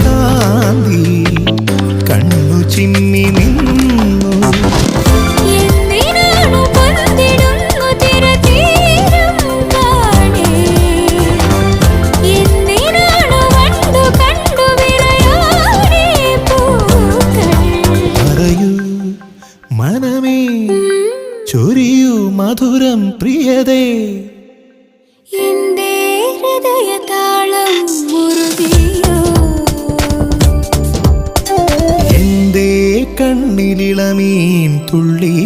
കാന്തി കണ്ണു ചിമ്മി നിന്നു. പറയൂ മനമേ, ചൊരിയൂ മധുരം പ്രിയതേ. എന്റെ ഹൃദയതാളം മുറുകിയോ, എന്റെ കണ്ണിലിളമീൻ തുള്ളി